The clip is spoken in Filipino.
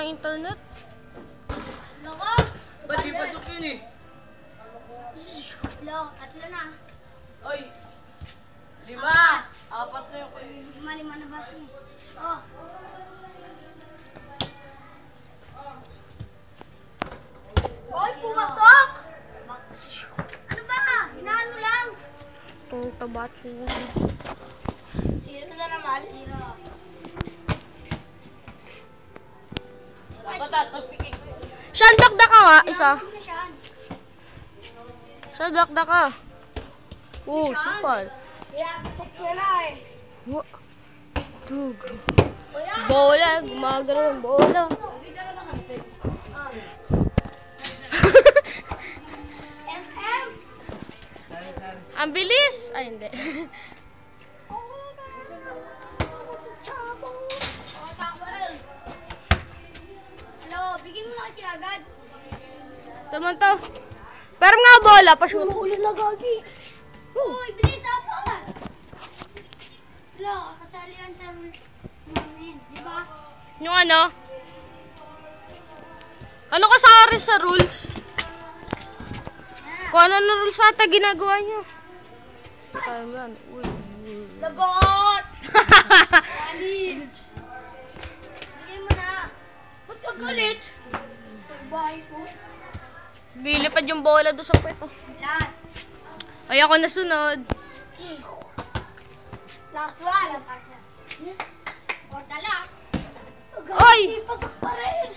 internet. Loko! Ba't di pasok yun eh? Tatlo na. Oy! 5! 4 na yung kunin. Lima na ba siya? Oh. Oy, pumasok! Ano ba? Inaano lang? Itong tabatsi niya. Zero na naman. Zero. Dapat tatagpikin ko yun. Shan, dakdak ka nga, isa. Ano na siya? Shan, dakdak ka. Oo, supal. Kaya, pasok na na eh. Dug. Bola, gumagano ng bola. SM! Ang bilis! Ay, hindi. Hello, bigyan mo na kasi agad. Tama to. Pero nga bola, pa-shoot. Ulit na gagi. Uy, bilis ako ah. Hello, kasali yan sa rules namin, di ba? Yung ano? Ano kasari sa rules? Kung ano na rules ata ginagawa nyo? Kaya mo yan. Uy. Lagot! Galit! Bigyan mo na. Ba't ka galit? Bahay ko. Bilipad yung bola doon sa pweto. Last. Ay, ako nasunod. Last one. Or the last. Oy! Pasok pa rin.